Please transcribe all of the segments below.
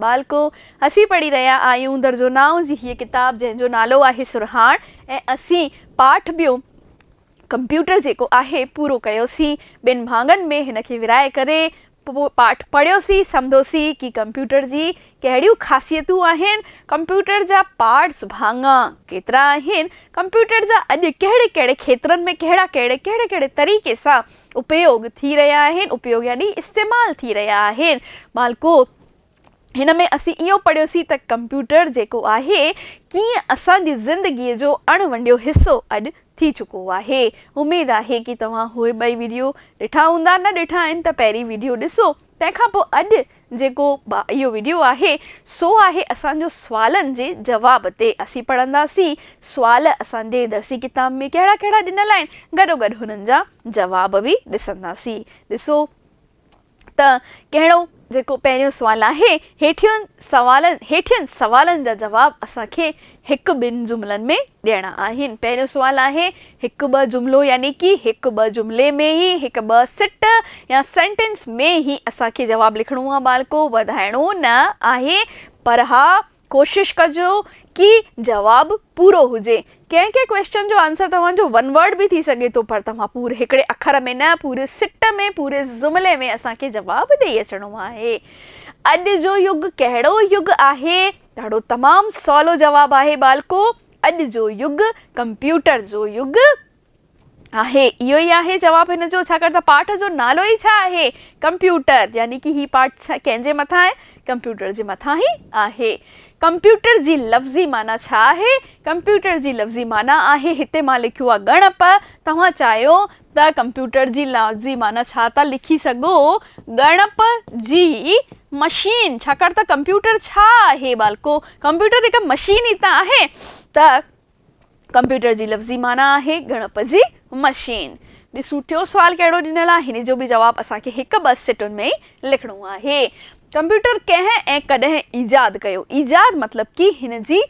बालको असी पढ़ी रहा आयूं दर्जो 9 जी हीअ किताब जंहिंजो नालो आहे सुरहाण ऐं असी पाठ ॿियो कंप्यूटर जेको आहे पूरो कयोसीं। ॿिनि भाङनि में हिनखे विराए करे पाठ पढ़ियोसीं, सम्झोसीं कि कंप्यूटर जी कहिड़ियूं ख़ासियतूं आहिनि, कंप्यूटर जा पार्ट्स भाङा केतिरा आहिनि, कंप्यूटर जा अॼु कहिड़े कहिड़े खेत्रनि में कहिड़े तरीक़े सां उपयोग थी रहिया आहिनि, उपयोग यानी इस्तेमालु थी रहिया आहिनि। बालको हिन में असीं इहो पढ़ियोसीं त कंप्यूटर जेको आहे कीअं असांजी ज़िंदगीअ जो अणवंडियो हिसो अॼु थी चुको आहे। उमेद आहे कि तव्हां उहे ॿई वीडियो ॾिठा हूंदा, न ॾिठा आहिनि त पहिरीं वीडियो ॾिसो। तंहिंखां पोइ अॼु जेको इहो वीडियो आहे सो आहे असांजो सुवालनि जे जवाब ते। असीं पढ़ंदासीं सुवाल असांजे दर्सी किताब में कहिड़ा कहिड़ा ॾिनल आहिनि, गॾोगॾु हुननि जा जवाब बि ॾिसंदासीं। ॾिसो त कहिड़ो जेको पहिरियों सुवाल आहे, हेठियनि सवालनि जा जवाब असांखे हिकु ॿिनि जुमलनि में ॾियणा आहिनि। पहिरियों सुवाल आहे हिकु ॿ जुमिलो यानी कि हिकु ॿ जुमिले में ई हिकु ॿ सिट या सेंटेंस में ही असांखे जवाबु लिखणो आहे। बालको वधाइणो न आहे, पर हा कोशिशि कजो कि जवाबु पूरो हुजे। कंहिं क्वेश्चन जो आंसर तव्हांजो वन वर्ड भी थी सघे थो, पर तव्हां पूरे हिकिड़े अखर में न, पूरे सिट में, पूरे जुमिले में असांखे जवाबु ॾेई अचिणो आहे। अॼु जो युग कहिड़ो युग आहे? ॾाढो तमामु सवलो जवाबु आहे बालको, अॼु जो युग कंप्यूटर जो युग आहे। इहो ई आहे जवाबु हिन जो, छाकाणि त पाठ जो नालो ई छा आहे? कंप्यूटर, यानी कि ही पाठ कंहिंजे मथां आहे? कंप्यूटर जे मथां ई आहे। कंप्यूटर जी लफ़्ज़ी माना छा आहे? कंप्यूटर जी लफ़्ज़ी माना आहे, हिते मां लिखियो आहे ॻणप, तव्हां चाहियो त कंप्यूटर जी लफ़्ज़ी माना छा था लिखी सघो? ॻणप जी मशीन। छाकाणि त कंप्यूटर छा आहे बालको? कंप्यूटर हिकु मशीन ई त आहे, त कंप्यूटर जी लफ़्ज़ी माना आहे ॻणप जी मशीन। ॾिसूं टियों सुवाल कहिड़ो ॾिनल आहे, हिन जो बि जवाबु असांखे हिकु ॿ सिटुनि में ई लिखणो आहे। कंप्यूटर कंहिं ऐं कॾहिं ईजाद कयो? ईजाद मतिलब कि हिन जी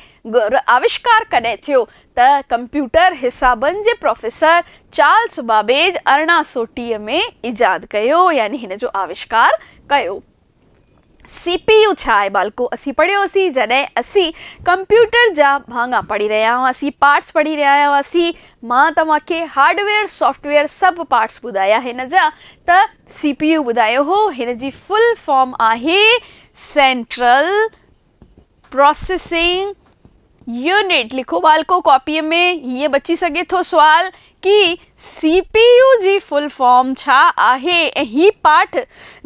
आविष्कार कॾहिं थियो? त कंप्यूटर हिसाबनि जे प्रोफेसर चार्ल्स बाबेज 1830 में ईजाद कयो, यानी हिन जो आविष्कार कयो। CPU छा आहे बालको? असीं पढ़ियोसीं जॾहिं असीं कंप्यूटर जा भाङा पढ़ी रहिया हुआसीं, पार्ट्स पढ़ी रहिया हुआसीं। मां तव्हांखे हार्डवेयर सॉफ्टवेयर सभु पार्ट्स ॿुधाया हिन जा, त CPU ॿुधायो हो, हिन जी फुल फॉर्म आहे सेंट्रल प्रोसेसिंग यूनिट। लिखो बालको कॉपीअ में, हीअं बची सघे थो सुवाल कि CPU जी फुल फॉर्म छा आहे। ऐं ही पाठ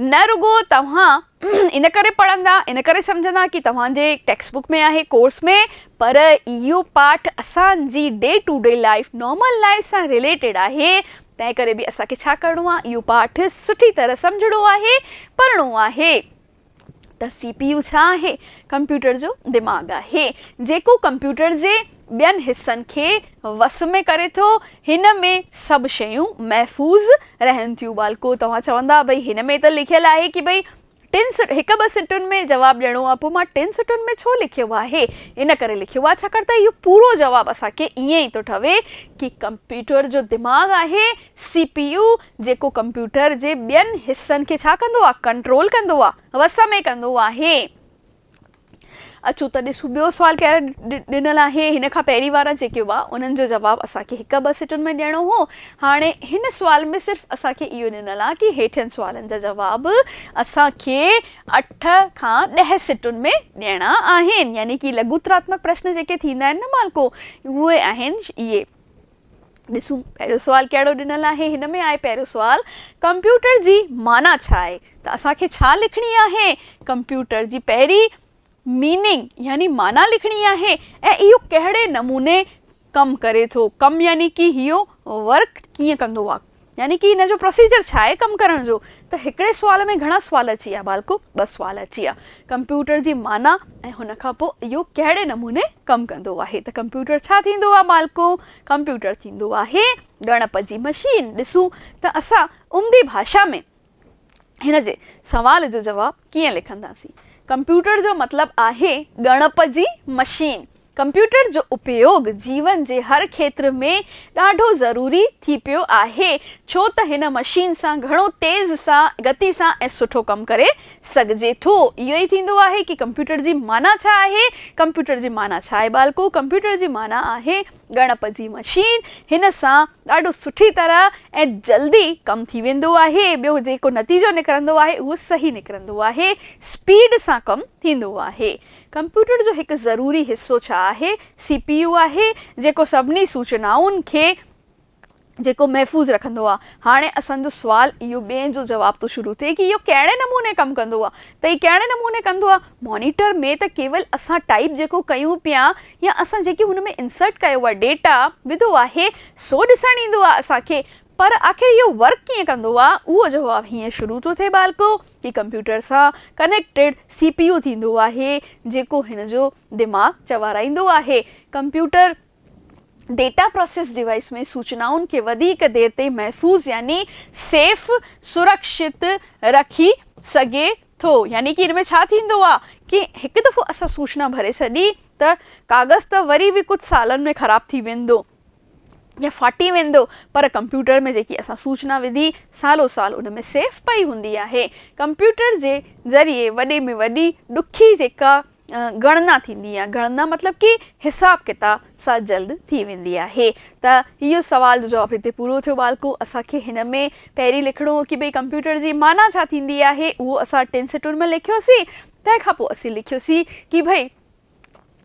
न रुगो तव्हां इन करे पढ़ंदा, इन करे सम्झंदा कि तव्हांजे टेक्स्ट बुक में आहे, कोर्स में, पर इहो पाठ असांजी day to day life, normal life सां रिलेटेड आहे। तंहिं करे बि असांखे छा करिणो आहे? इहो पाठ सुठी तरह सम्झणो आहे, पढ़णो आहे। त CPU छा आहे? कंप्यूटर जो दिमाग़ आहे, जेको कंप्यूटर जे ॿियनि हिस्सनि खे वस में करे थो। हिन में सभु शयूं महफ़ूज़ रहनि थियूं। बालको तव्हां चवंदा भई हिन में त लिखियलु आहे कि भई हिकु ॿ सिटुनि में जवाबु ॾियणो आहे, पोइ मां 10 सिटुनि में छो लिखियो आहे? इन करे लिखियो आहे छाकाणि त इहो पूरो जवाबु असांखे ईअं ई थो ठहे कि कंप्यूटर जो दिमाग़ आहे CPU, जेको कंप्यूटर जे ॿियनि हिस्सनि खे छा कंदो आहे? कंट्रोल कंदो आहे, वस में कंदो आहे। अचो त ॾिसूं ॿियो सुवाल कहिड़ो ॾिनल आहे। हिन खां पहिरीं वारा जेके हुआ उन्हनि जो जवाबु असांखे हिकु ॿ सिटुनि में ॾियणो हो। हाणे हिन सुवाल में सिर्फ़ु असांखे इहो ॾिनल आहे कि हेठियनि सुवालनि जा जवाबु असांखे 8 खां 10 सिटुनि में ॾियणा आहिनि, यानी कि लघुत्रात्मक प्रश्न जेके थींदा आहिनि न बालको, उहे आहिनि इहे। ॾिसूं पहिरियों सुवाल कहिड़ो ॾिनल आहे। हिन में आहे पहिरियों सुवाल, कंप्यूटर जी माना छा आहे? त असांखे छा लिखणी आहे? कंप्यूटर जी पहिरीं मीनिंग यानी माना लिखणी आहे, ऐं इहो कहिड़े नमूने कमु करे थो। कमु यानी कि इहो वर्क कीअं कंदो आहे, यानी कि हिन जो प्रोसीजर छा आहे कमु करण जो। त हिकिड़े सुवाल में घणा सुवाल अची विया बालको? 2 सुवाल अची विया। कंप्यूटर जी माना ऐं हुन खां पोइ इहो कहिड़े नमूने कमु कंदो आहे। त कंप्यूटर छा थींदो आहे बालको? कंप्यूटर थींदो आहे ॻणप जी मशीन। ॾिसूं त असां उम्दी भाषा में हिन जे सवाल जो जवाबु कीअं लिखंदासीं। कंप्यूटर जो मतिलबु आहे ॻणप जी मशीन। कंप्यूटर जो उपयोग जीवन जे हर क्षेत्र में ॾाढो ज़रूरी थी पियो आहे, छो त हिन मशीन सां घणो तेज़ सां गति सां ऐं सुठो कमु करे सघिजे थो। इहो ई थींदो आहे कि कंप्यूटर जी माना छा आहे। कंप्यूटर जी माना छा आहे बालको? कंप्यूटर जी माना आहे गणप जी मशीन। हिन सां ॾाढो सुठी तरह ऐं जल्दी कमु थी वेंदो आहे। ॿियो जेको नतीजो निकिरंदो आहे उहो सही निकिरंदो आहे, स्पीड सां कमु थींदो आहे। कंप्यूटर जो हिकु ज़रूरी हिसो छा आहे? CPU आहे, जेको सभिनी सूचनाउनि खे जेको महफ़ूज़ रखंदो आहे। हाणे असांजो सुवाल इहो ॿिए जो जवाब थो शुरू थिए कि इहो कहिड़े नमूने कमु कंदो आहे। त इहो कहिड़े नमूने कंदो आहे? मॉनिटर में त केवल असां टाइप जेको कयूं पिया या असां जेकी हुन में इंसर्ट कयो आहे डेटा विधो आहे सो ॾिसणु ईंदो आहे असांखे, पर आख़िर इहो वर्क कीअं कंदो आहे? उहो जवाबु हीअं शुरू थो थिए बालको कि कंप्यूटर सां कनेक्टेड CPU थींदो आहे, जेको हिन जो दिमाग़ चवाराईंदो आहे। कंप्यूटर डेटा प्रोसेस डिवाइस में सूचनाउनि खे वधीक देर ताईं महफ़ूज़ यानी सेफ सुरक्षित रखी सघे थो। यानी कि हिन में छा थींदो आहे कि हिकु दफ़ो असां सूचना भरे छॾी त कागज़ त वरी बि कुझु सालनि में ख़राबु थी वेंदो या फाटी वेंदो, पर कंप्यूटर में जेकी असां सूचना विधी सालो साल उन में सेफ पई हूंदी आहे। कंप्यूटर जे ज़रिए वॾे में वॾी ॾुखी जेका गणना थींदी आहे, गणना मतिलब कि हिसाब किताब सां जल्द थी वेंदी आहे। त इहो सवाल जो जवाबु हिते पूरो थियो बालको। असांखे हिन में पहिरीं लिखिणो कि भई कंप्यूटर जी माना छा थींदी आहे, उहो असां 10 सिटुनि में लिखियोसीं। तंहिंखां पोइ असीं लिखियोसीं कि भई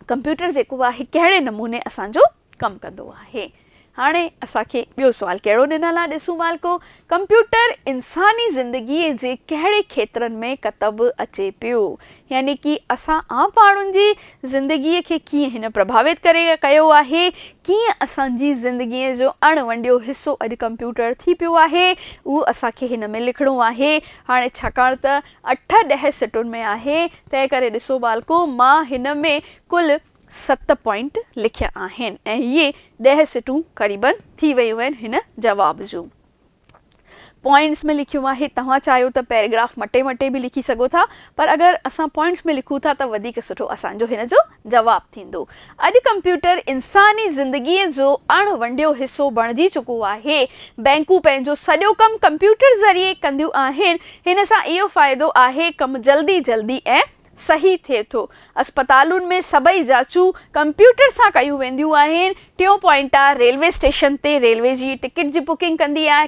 कंप्यूटर जेको आहे कहिड़े नमूने असांजो कमु कंदो आहे। हाणे असांखे ॿियो सुवाल कहिड़ो ॾिनल आहे ॾिसूं बालको। कंप्यूटर इंसानी ज़िंदगीअ जे कहिड़े खेत्रनि में कतब अचे पियो? यानी कि असां आम माण्हुनि जी ज़िंदगीअ खे कीअं हिन प्रभावित करे कयो आहे, कीअं असांजी ज़िंदगीअ जो अणवंडियो हिसो अॼु कंप्यूटर थी पियो आहे, उहो असांखे हिन में लिखिणो आहे। हाणे छाकाणि त 8-10 सिटुनि में आहे, तंहिं करे ॾिसो बालको, मां हिन में कुल 7 पॉइंट लिखिया आहिनि ऐं इहे 10 सिटूं क़रीबन थी वियूं आहिनि हिन जवाब जूं। पॉइंट्स में लिखियो आहे, तव्हां चाहियो त पैराग्राफ मटे मटे बि लिखी सघो था, पर अगरि असां पॉइंट्स में लिखूं था त वधीक सुठो असांजो हिन जो जवाबु थींदो। अॼु कंप्यूटर इंसानी ज़िंदगीअ जो अणवंडियो हिसो बणिजी चुको आहे। बैंकूं पंहिंजो सॼो कमु कंप्यूटर ज़रिए कंदियूं आहिनि। हिन सां इहो फ़ाइदो आहे, कमु जल्दी जल्दी ऐं सही थिए थो। अस्पतालुनि में सभई जाचूं कंप्यूटर सां कयूं वेंदियूं आहिनि। टियों पॉइंट आहे, रेलवे स्टेशन ते रेलवे जी टिकट जी बुकिंग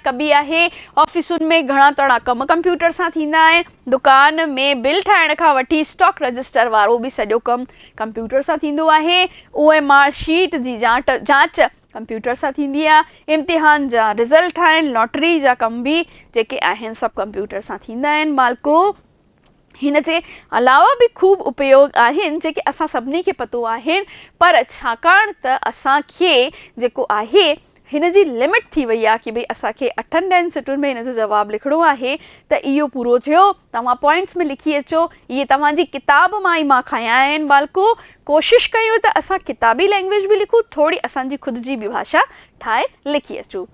कबी आहे। ऑफिसुनि में घणा तणा कम कंप्यूटर सां थींदा आहिनि। दुकान में बिल ठाहिण खां वठी स्टॉक रजिस्टर वारो बि सॼो कमु कंप्यूटर सां थींदो आहे। OMR शीट जी जांच कंप्यूटर सां थींदी आहे। इम्तिहान जा रिज़ल्ट ठाहिण, लॉटरी जा कम बि जेके आहिनि सभु कंप्यूटर सां थींदा आहिनि बालको। हिन जे अलावा बि खूब उपयोग आहिनि जेके असां सभिनी खे पतो आहिनि, पर छाकाणि त असांखे जेको आहे हिन जी लिमिट थी वई आहे कि भई असांखे 8-10 सिटुनि में हिन जो जवाबु लिखिणो आहे, त इहो पूरो थियो। तव्हां पॉइंट्स में लिखी अचो। इहे तव्हांजी किताब मां ई मां खयां आहिनि बालको। कोशिशि कयूं त असां किताबी लैंग्वेज बि लिखूं, थोरी असांजी ख़ुदि जी बि भाषा ठाहे लिखी अचूं।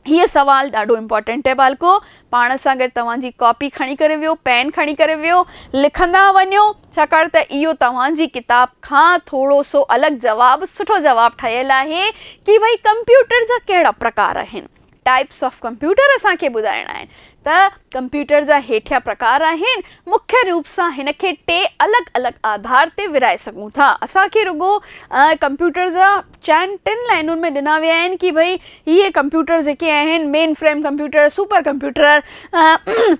हीअ सवाल ॾाढो इम्पॉर्टेंट आहे बालको। पाण सां गॾु तव्हांजी कॉपी खणी करे वियो, पेन खणी करे वियो, लिखंदा वञो, छाकाणि त इहो तव्हांजी किताब खां थोरो सो अलॻि जवाबु, सुठो जवाबु ठहियलु आहे कि भई कंप्यूटर जा कहिड़ा प्रकार आहिनि। टाइप्स ऑफ कंप्यूटर असांखे ॿुधाइणा आहिनि। त कंप्यूटर जा हेठिया प्रकार आहिनि। मुख्य रूप सां हिन खे 3 अलॻि अलॻि आधार ते विराए सघूं था। असांखे रुगो कंप्यूटर जा 3 लाइनुनि में ॾिना विया आहिनि कि भई इहे कंप्यूटर जेके आहिनि, mainframe computer, supercomputer,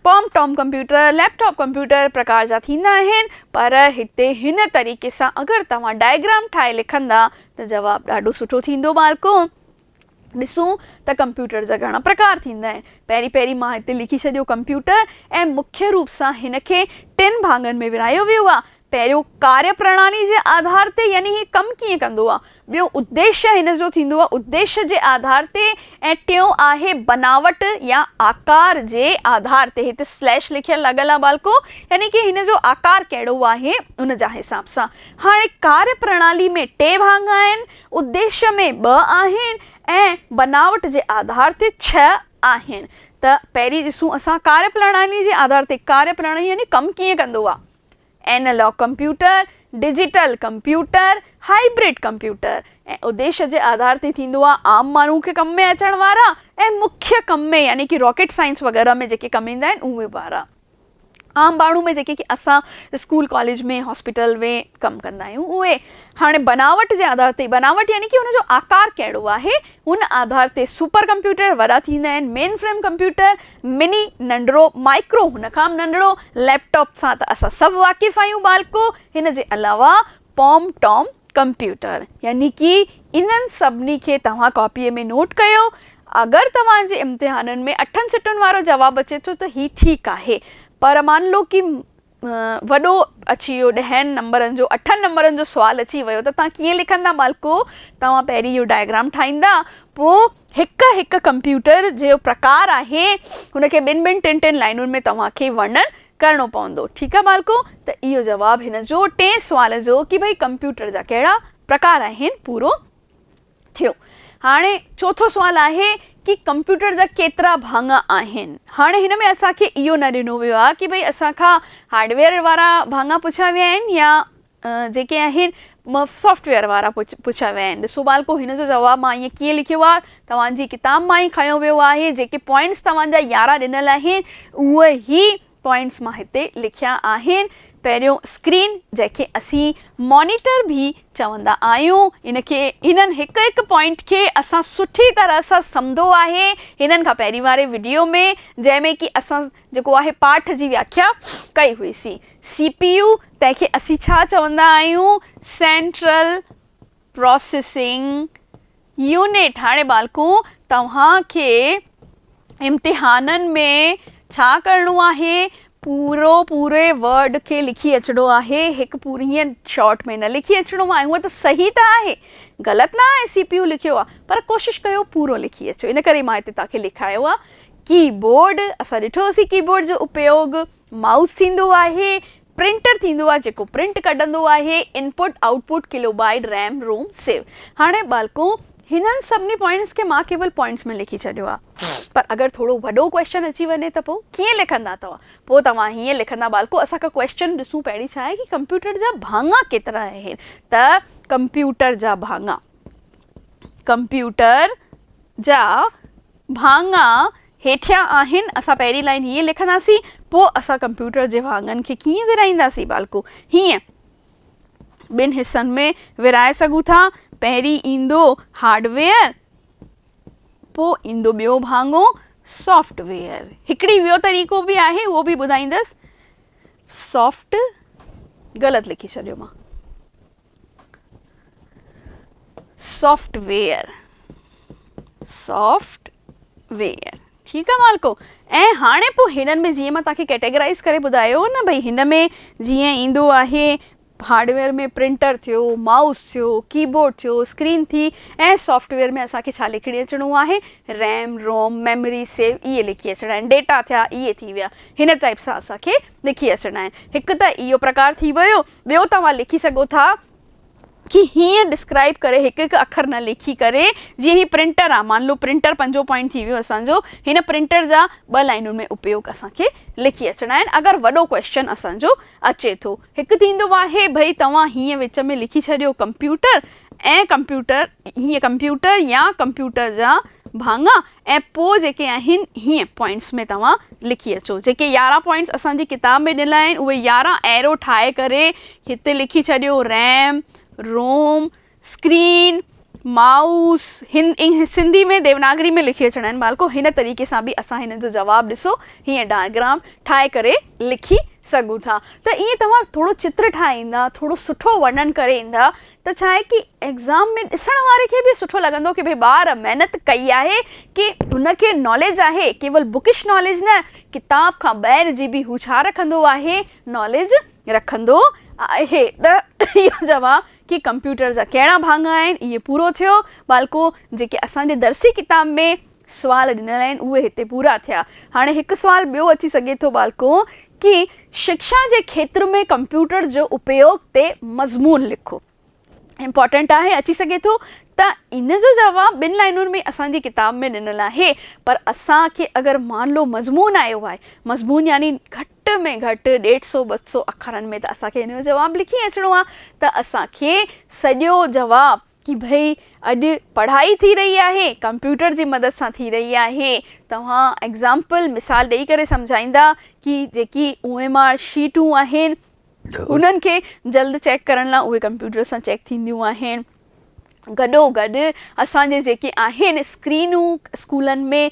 palmtop computer, laptop computer प्रकार जा थींदा आहिनि। पर हिते हिन तरीक़े सां अगरि तव्हां डायग्राम ठाहे लिखंदा त जवाबु ॾाढो सुठो थींदो बालको। ॾिसूं त कंप्यूटर जा घणा प्रकार थींदा आहिनि। पहिरीं मां हिते लिखी छॾियो कंप्यूटर, ऐं मुख्य रूप सां हिन खे 3 भाङनि में विरायो वियो आहे। पहिरियों कार्य प्रणाली जे आधार ते, यानी ही कमु कीअं कंदो आहे। ॿियो उद्देश्य हिन जो थींदो आहे, उद्देश्य जे आधार ते। ऐं टियों आहे बनावट या आकार जे आधार ते। हिते स्लैश लिखियल लॻल आहे बालको, यानी कि हिन जो आकार कहिड़ो आहे उन जा हिसाब सां। हाणे कार्य प्रणाली में 3 भाङ आहिनि, उद्देश्य में 2 आहिनि ऐं बनावट जे आधार ते 6 आहिनि। त पहिरीं ॾिसूं असां कार्य प्रणाली जे आधार ते। कार्य प्रणाली यानी कमु कीअं कंदो आहे। Analogue computer digital computer, hybrid computer. ऐं उद्देश्य जे आधार ते थींदो आहे आम माण्हू खे कम में अचण वारा ऐं मुख्य कम में यानी कि रॉकेट साइंस वग़ैरह में जेके कम ईंदा आहिनि उहे वारा। आम माण्हू में जेके कि असां स्कूल कॉलेज में हॉस्पिटल में कमु कंदा आहियूं उहे। हाणे बनावट जे आधार ते, बनावट यानी कि हुनजो आकार कहिड़ो आहे हुन आधार ते सुपर कंप्यूटर वॾा थींदा आहिनि, मेन फ्रेम कंप्यूटर मिनी नंढड़ो, माइक्रो हुन खां नंढड़ो, लैपटॉप सां त असां सभु वाक़िफ़ आहियूं बालको। हिन जे अलावा पॉम टॉम कंप्यूटर, यानी कि इन्हनि सभिनी खे तव्हां कॉपीअ में नोट कयो। अगरि तव्हांजे इम्तिहाननि में 8 सिटुनि वारो जवाबु अचे थो त ही ठीकु आहे, पर मान लो कि वॾो अची वियो 10 नंबरनि जो, 8 नंबरनि जो सुवालु अची वियो त तव्हां कीअं लिखंदा बालको? तव्हां पहिरीं इहो डायग्राम ठाहींदा, पोइ हिकु हिकु कंप्यूटर जो प्रकार आहे हुनखे 2-2, 3-3 लाइनुनि में तव्हांखे वर्णन करिणो पवंदो। ठीकु आहे बालको? त इहो जवाबु हिन जो 10 सुवाल जो कि भई कंप्यूटर जा कहिड़ा प्रकार आहिनि पूरो थियो। हाणे चौथो सुवालु आहे कि कंप्यूटर जा केतिरा भाङ आहिनि। हाणे हिन में असांखे इहो न ॾिनो वियो आहे कि भई असांखां हार्डवेयर वारा भाङ पुछिया विया आहिनि या जेके आहिनि सॉफ्टवेयर वारा पुछिया विया आहिनि। ॾिसो बालको, हिन जो जवाबु मां ईअं कीअं लिखियो आहे, तव्हांजी किताब मां ई खयो वियो आहे। जेके पॉइंट्स तव्हांजा 11 ॾिनल आहिनि उहे ई पॉइंट्स मां हिते लिखिया आहिनि। पहिरियों स्क्रीन, जंहिंखे असीं मॉनिटर भी चवंदा आहियूं, इन्हनि हिकु हिकु पॉइंट खे असां सुठी तरह सां सम्झो आहे हिननि खां पहिरीं वारे वीडियो में, जंहिंमें कि असां जेको आहे पाठ जी व्याख्या कई हुईसीं। CPU, तंहिंखे असीं छा चवंदा आहियूं? Central processing unit. हाणे बालको, तव्हांखे इम्तिहाननि में छा करिणो आहे? पूरे वर्ड खे लिखी अचिणो आहे, हिकु पूरी हीअं शॉर्ट में न लिखी अचिणो आहे। हूअं त सही त आहे, ग़लति न आहे CPU लिखियो आहे, पर कोशिशि कयो पूरो लिखी अचो। इन करे मां हिते तव्हांखे लिखायो आहे। कीबोर्ड, असां ॾिठोसीं कीबोर्ड जो उपयोग, माउस थींदो आहे, प्रिंटर थींदो आहे जेको प्रिंट कढंदो आहे, input output, kilobyte, RAM, ROM, save. हाणे बालको, हिननि सभिनी पॉइंट्स खे मां केवल पॉइंट्स में लिखी छॾियो आहे, पर अगरि थोरो वॾो क्वेश्चन अची वञे त पोइ कीअं लिखंदा तव्हां? पोइ तव्हां हीअं लिखंदा बालको, असांखां क्वेश्चन ॾिसूं पहिरीं छा आहे कि कंप्यूटर जा भाङ केतिरा आहिनि। त कंप्यूटर जा भाङ हेठियां आहिनि। असां पहिरीं लाइन हीअं लिखंदासीं, पोइ असां कंप्यूटर जे भाङनि खे कीअं विराईंदासीं बालको? हीअं 2 हिसनि में विराए सघूं था। पहिरीं ईंदो हार्डवेयर, पोइ ईंदो ॿियो भाङो सॉफ्टवेयर। हिकिड़ी ॿियो तरीक़ो बि आहे, उहो बि ॿुधाईंदसि। ग़लति लिखी छॾियो मां, सॉफ्टवेयर। ठीकु आहे बालको? ऐं हाणे पोइ हिननि में जीअं मां तव्हांखे कैटेगराइज़ करे ॿुधायो न, भई हिन में जीअं ईंदो आहे हार्डवेयर में प्रिंटर थियो, माउस थियो, कीबोर्ड थियो, स्क्रीन थी, ऐं सॉफ्टवेयर में असांखे छा लिखी अचिणो आहे? रैम, रोम, मेमोरी, सेव, इहे लिखी अचिणा आहिनि। डेटा थिया, इहे थी विया। हिन टाइप सां असांखे लिखी अचिणा आहिनि। हिकु त इहो प्रकार थी वियो। ॿियो तव्हां लिखी सघो था कि हीअं डिस्क्राइब करे, हिकु हिकु अखर न लिखी करे, जीअं ही प्रिंटर आहे, मान लो प्रिंटर 5 पॉइंट थी वियो असांजो, हिन प्रिंटर जा 2 लाइनुनि में उपयोग असांखे लिखी अचिणा आहिनि अगरि वॾो क्वेश्चन असांजो अचे थो। हिकु थींदो आहे भई तव्हां हीअं विच में लिखी छॾियो कंप्यूटर ऐं कंप्यूटर या कंप्यूटर जा भाङ, ऐं पोइ जेके आहिनि हीअं पॉइंट्स में तव्हां लिखी अचो। जेके 11 पॉइंट्स असांजी किताब में ॾिना आहिनि उहे 11 एरो ठाहे करे हिते लिखी छॾियो। RAM, ROM, screen, mouse, Sindhi में देवनागरी में लिखी अचणा आहिनि बालको। हिन तरीक़े सां बि असां हिन जो जवाबु ॾिसो हीअं डायग्राम ठाहे करे लिखी सघूं था। त ईअं तव्हां थोरो चित्र ठाहे ईंदा, थोरो सुठो वर्णन करे ईंदा, त छा आहे कि एग्ज़ाम में ॾिसण वारे खे बि सुठो लॻंदो कि भई ॿार महिनत कई आहे, कि हुनखे नॉलेज आहे, केवल बुकिश नॉलेज न, किताब खां ॿाहिरि जी बि हू छा रखंदो आहे? नॉलेज रखंदो आहे। त इहो जवाबु कि कंप्यूटर जा कहिड़ा भाङ आहिनि इहे पूरो थियो बालको। जेके असांजे दर्सी किताब में सुवाल ॾिनल आहिनि उहे हिते पूरा थिया। हाणे हिकु सुवाल ॿियो अची सघे थो बालको कि शिक्षा जे खेत्र में कंप्यूटर जो उपयोग ते मज़मून लिखो। इम्पॉर्टेंट आहे अची सघे थो त इन जो जवाब 2 लाइनुनि में असांजी किताब में ॾिनल आहे। पर असांखे अगरि मान लो मज़मून आयो आहे, मज़मून यानी घटि में घटि 150-200 अखरनि में, त असांखे इन जो जवाबु लिखी अचिणो आहे। त असांखे सॼो जवाबु कि भई अॼु पढ़ाई थी रही आहे कंप्यूटर जी मदद सां थी रही आहे। तव्हां एग्ज़ाम्पल मिसाल ॾेई करे सम्झाईंदा कि जेकी OMR शीटूं आहिनि उन्हनि खे जल्द चेक करण लाइ उहे कंप्यूटर सां चेक थींदियूं आहिनि। गॾोगॾु असांजे जेके आहिनि स्क्रीनूं स्कूलनि में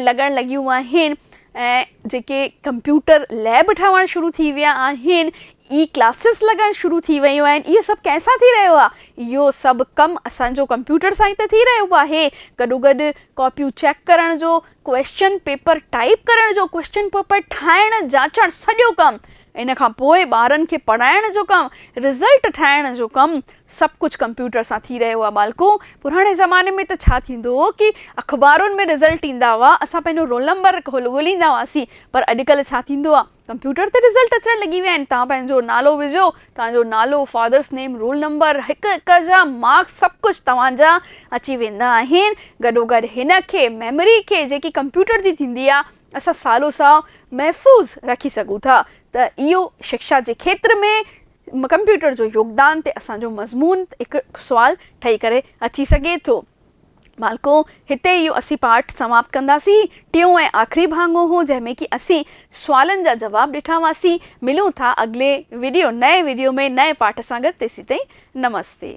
लॻण लॻियूं आहिनि ऐं जेके कंप्यूटर लैब ठहणु शुरू थी विया आहिनि, ई क्लासिस लॻणु शुरू थी वियूं आहिनि। इहो सभु कंहिंसां थी रहियो आहे? इहो सभु कमु असांजो कंप्यूटर सां ई त थी रहियो आहे। गॾोगॾु कॉपियूं चेक करण जो, क्वेश्चन पेपर टाइप करण जो, क्वेश्चन पेपर ठाहिणु जांचणु, सॼो कमु, इन खां पोइ ॿारनि खे पढ़ाइण जो कमु, रिज़ल्ट ठाहिण जो कमु, सभु कुझु कंप्यूटर सां थी रहियो आहे बालको। पुराणे ज़माने में त छा थींदो हो कि अख़बारुनि में रिज़ल्ट ईंदा हुआ, असां पंहिंजो रोल नंबर ॻोल्हींदा हुआसीं। पर अॼुकल्ह छा थींदो आहे, कंप्यूटर ते रिज़ल्ट अचणु लॻी विया आहिनि। तव्हां पंहिंजो नालो विझो, तव्हांजो नालो, फादर्स नेम, रोल नंबर, हिक जा मार्क्स, सभु कुझु तव्हांजा अची वेंदा आहिनि। गॾोगॾु हिन खे मेमोरी खे जेकी कंप्यूटर जी थींदी आहे असां सालो साल महफ़ूज़ रखी सघूं था। त इहो शिक्षा जे खेत्र में कंप्यूटर जो योगदान ते असांजो मज़मून हिकु सुवाल ठही करे अची सघे थो। बालको हिते इहो असीं पाठ समाप्त कंदासीं। टियों ऐं आख़िरी भाङो हो जंहिंमें कि असीं सुवालनि जा जवाब ॾिठा हुआसीं। मिलूं था अॻिले वीडियो, नए वीडियो में नए पाठ सां गॾु। तेसीं ताईं नमस्ते।